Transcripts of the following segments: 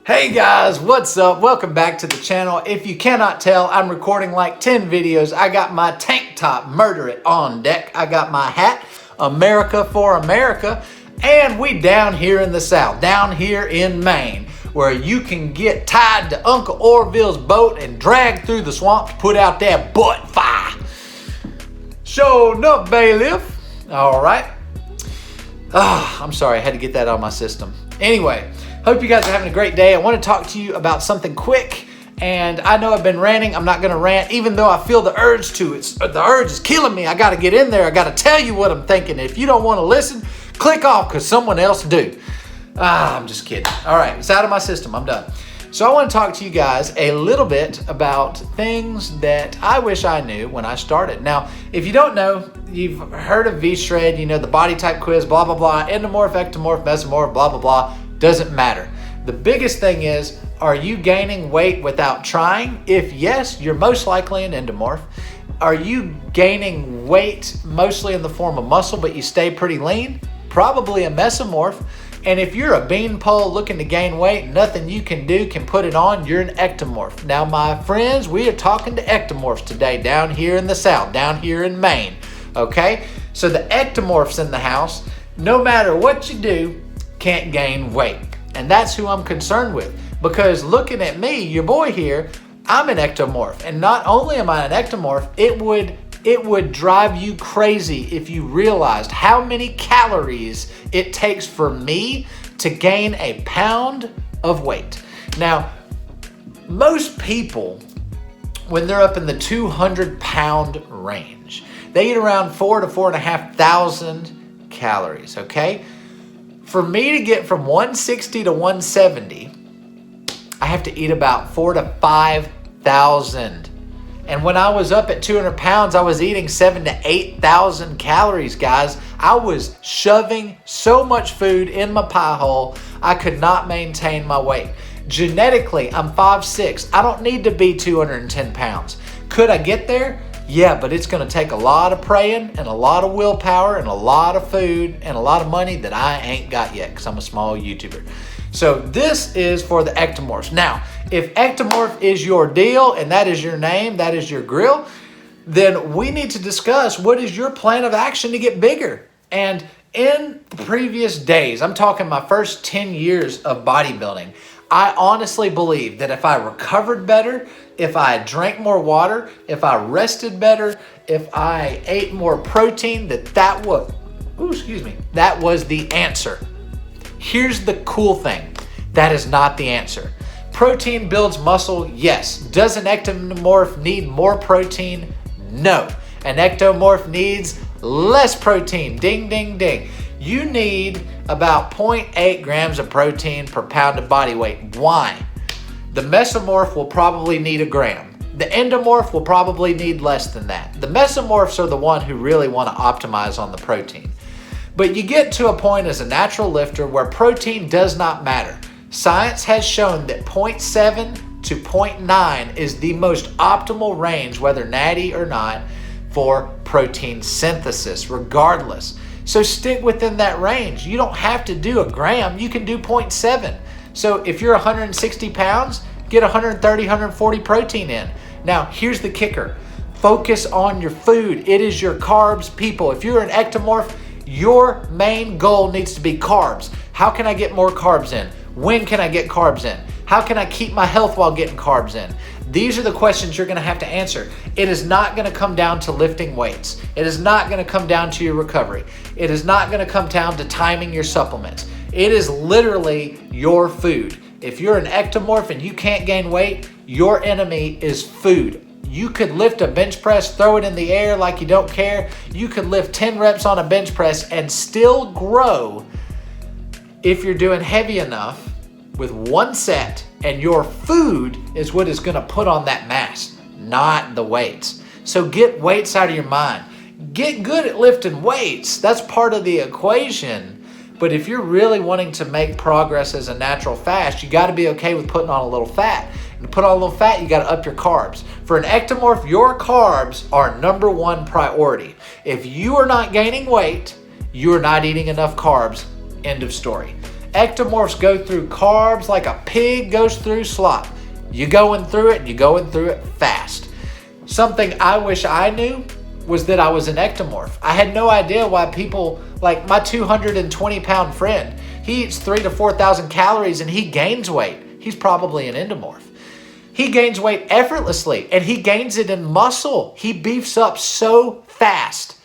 Hey guys, what's up? Welcome back to the channel. If you cannot tell, I'm recording like 10 videos. I got my tank top, Murder It, on deck. I got my hat, America for America. And we down here in the South, down here in Maine, where you can get tied to Uncle Orville's boat and dragged through the swamp to put out that butt fire. Sure enough, bailiff. All right. I'm sorry, I had to get that out of my system. Anyway, hope you guys are having a great day. I want to talk to you about something quick. And I know I've been ranting. I'm not going to rant, even though I feel the urge to. The urge is killing me. I got to get in there. I got to tell you what I'm thinking. If you don't want to listen, click off because someone else do. I'm just kidding. All right, it's out of my system. I'm done. So I want to talk to you guys a little bit about things that I wish I knew when I started. Now, if you don't know, you've heard of V-Shred, you know, the body type quiz, blah, blah, blah, endomorph, ectomorph, mesomorph, blah, blah, blah. Doesn't matter. The biggest thing is, are you gaining weight without trying? If yes, you're most likely an endomorph. Are you gaining weight mostly in the form of muscle, but you stay pretty lean? Probably a mesomorph. And if you're a beanpole looking to gain weight, nothing you can do can put it on, you're an ectomorph. Now, my friends, we are talking to ectomorphs today down here in the South, down here in Maine, okay? So the ectomorphs in the house, no matter what you do, can't gain weight. And that's who I'm concerned with, because looking at me, your boy here, I'm an ectomorph. And not only am I an ectomorph, it would drive you crazy if you realized how many calories it takes for me to gain a pound of weight. Now, most people, when they're up in the 200-pound range, they eat around 4,000 to 4,500 calories, okay? For me to get from 160 to 170, I have to eat about 4,000 to 5,000. And when I was up at 200 pounds, I was eating 7,000 to 8,000 calories, guys. I was shoving so much food in my pie hole, I could not maintain my weight. Genetically, I'm 5'6". I don't need to be 210 pounds. Could I get there? Yeah, but it's going to take a lot of praying and a lot of willpower and a lot of food and a lot of money that I ain't got yet because I'm a small YouTuber. So this is for the ectomorphs. Now, if ectomorph is your deal and that is your name, that is your grill, then we need to discuss what is your plan of action to get bigger. And in previous days, I'm talking my first 10 years of bodybuilding, I honestly believe that if I recovered better, if I drank more water, if I rested better, if I ate more protein, that was the answer. Here's the cool thing. That is not the answer. Protein builds muscle, yes. Does an ectomorph need more protein? No. An ectomorph needs less protein. Ding, ding, ding. You need about 0.8 grams of protein per pound of body weight. Why? The mesomorph will probably need 1 gram. The endomorph will probably need less than that. The mesomorphs are the one who really want to optimize on the protein. But you get to a point as a natural lifter where protein does not matter. Science has shown that 0.7 to 0.9 is the most optimal range, whether natty or not, for protein synthesis, regardless. So stick within that range. You don't have to do 1 gram. You can do 0.7. So if you're 160 pounds, get 130, 140 protein in. Now, here's the kicker. Focus on your food. It is your carbs, people. If you're an ectomorph, your main goal needs to be carbs. How can I get more carbs in? When can I get carbs in? How can I keep my health while getting carbs in? These are the questions you're going to have to answer. It is not going to come down to lifting weights. It is not going to come down to your recovery. It is not going to come down to timing your supplements. It is literally your food. If you're an ectomorph and you can't gain weight, your enemy is food. You could lift a bench press, throw it in the air like you don't care. You could lift 10 reps on a bench press and still grow if you're doing heavy enough with 1 set, and your food is what is going to put on that mass, not the weights. So get weights out of your mind. Get good at lifting weights. That's part of the equation. But if you're really wanting to make progress as a natural fast, you got to be okay with putting on a little fat. And to put on a little fat, you got to up your carbs. For an ectomorph, your carbs are #1 priority. If you are not gaining weight, you are not eating enough carbs. End of story. Ectomorphs go through carbs like a pig goes through slop. You're going through it, and you're going through it fast. Something I wish I knew was that I was an ectomorph. I had no idea why people, like my 220-pound friend, he eats 3,000 to 4,000 calories and he gains weight. He's probably an endomorph. He gains weight effortlessly, and he gains it in muscle. He beefs up so fast.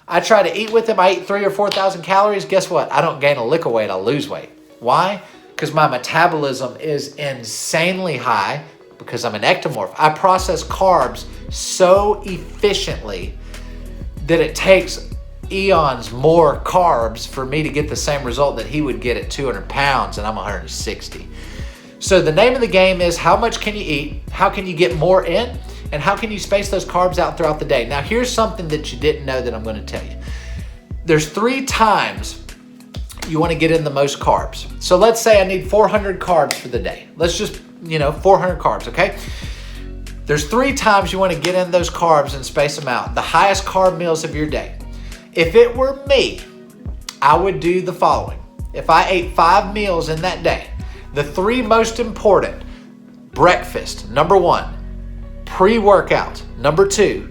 I try to eat with him. I eat 3,000 or 4,000 calories. Guess what? I don't gain a lick of weight. I lose weight. Why? Because my metabolism is insanely high because I'm an ectomorph. I process carbs so efficiently that it takes eons more carbs for me to get the same result that he would get at 200 pounds, and I'm 160. So the name of the game is how much can you eat, how can you get more in, and how can you space those carbs out throughout the day. Now here's something that you didn't know that I'm going to tell you. There's 3 times you want to get in the most carbs. So let's say I need 400 carbs for the day. Let's just, 400 carbs, okay? There's 3 times you want to get in those carbs and space them out. The highest carb meals of your day. If it were me, I would do the following. If I ate 5 meals in that day, the 3 most important: breakfast, number 1, pre-workout, number 2,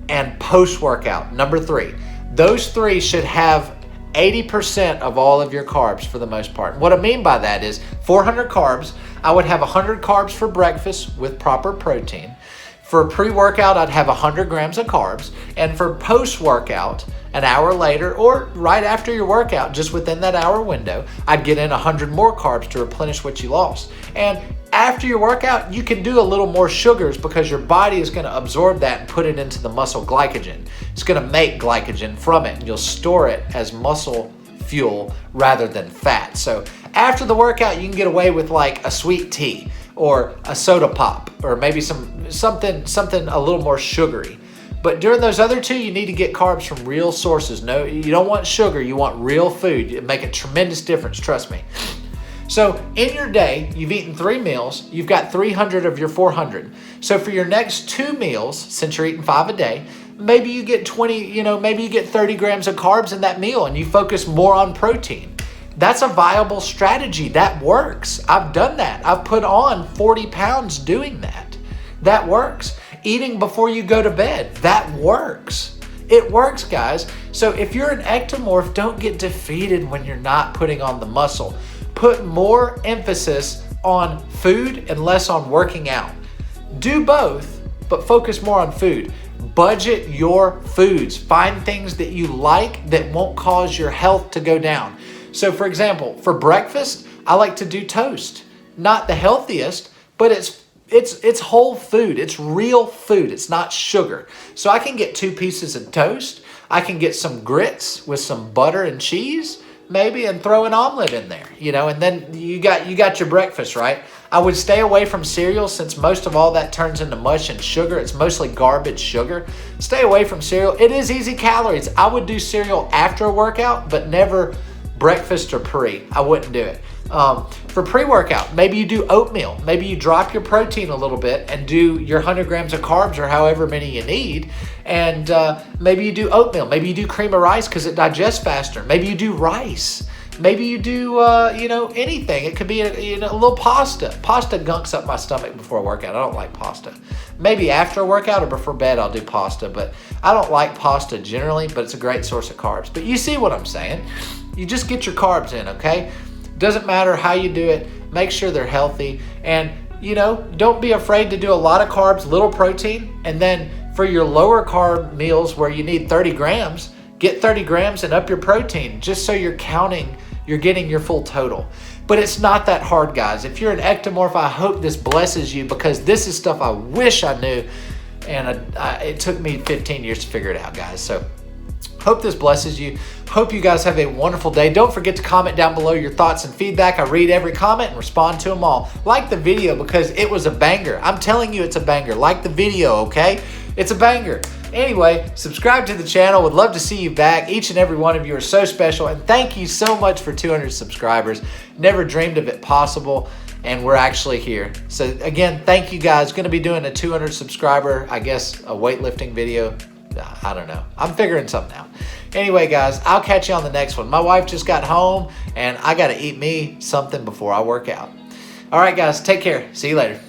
and post-workout, number 3. Those 3 should have 80% of all of your carbs for the most part. What I mean by that is 400 carbs, I would have 100 carbs for breakfast with proper protein. For pre-workout, I'd have 100 grams of carbs. And for post-workout, an hour later or right after your workout, just within that hour window, I'd get in 100 more carbs to replenish what you lost. And after your workout, you can do a little more sugars because your body is going to absorb that and put it into the muscle glycogen. It's going to make glycogen from it, and you'll store it as muscle fuel rather than fat. So after the workout, you can get away with like a sweet tea or a soda pop or maybe something a little more sugary. But during those other 2, you need to get carbs from real sources. No, you don't want sugar. You want real food. It make a tremendous difference, trust me. So in your day, you've eaten 3 meals. You've got 300 of your 400. So for your next 2 meals, since you're eating 5 a day, maybe you get 30 grams of carbs in that meal and you focus more on protein. That's a viable strategy. That works. I've done that. I've put on 40 pounds doing that. That works. Eating before you go to bed, that works. It works, guys. So if you're an ectomorph, don't get defeated when you're not putting on the muscle. Put more emphasis on food and less on working out. Do both, but focus more on food. Budget your foods. Find things that you like that won't cause your health to go down. So for example, for breakfast, I like to do toast. Not the healthiest, but it's whole food. It's real food. It's not sugar. So I can get 2 pieces of toast. I can get some grits with some butter and cheese, maybe, and throw an omelet in there, and then you got your breakfast, right? I would stay away from cereal since most of all that turns into mush and sugar. It's mostly garbage sugar. Stay away from cereal. It is easy calories. I would do cereal after a workout, but never breakfast or pre. I wouldn't do it. For pre-workout, maybe you do oatmeal. Maybe you drop your protein a little bit and do your 100 grams of carbs or however many you need. And maybe you do oatmeal. Maybe you do cream of rice because it digests faster. Maybe you do rice. Maybe you do, anything. It could be a little pasta. Pasta gunks up my stomach before a workout. I don't like pasta. Maybe after a workout or before bed, I'll do pasta. But I don't like pasta generally, but it's a great source of carbs. But you see what I'm saying. You just get your carbs in, okay? Doesn't matter how you do it. Make sure they're healthy. And, don't be afraid to do a lot of carbs, little protein. And then for your lower carb meals where you need 30 grams, get 30 grams and up your protein just so you're getting your full total. But it's not that hard, guys. If you're an ectomorph, I hope this blesses you because this is stuff I wish I knew. And it took me 15 years to figure it out, guys. So hope this blesses you. Hope you guys have a wonderful day. Don't forget to comment down below your thoughts and feedback. I read every comment and respond to them all. Like the video because it was a banger. I'm telling you it's a banger. Like the video, okay? It's a banger. Anyway, subscribe to the channel. Would love to see you back. Each and every one of you are so special. And thank you so much for 200 subscribers. Never dreamed of it possible. And we're actually here. So again, thank you guys. Going to be doing a 200 subscriber, I guess, a weightlifting video. I don't know. I'm figuring something out. Anyway, guys, I'll catch you on the next one. My wife just got home, and I got to eat me something before I work out. All right, guys, take care. See you later.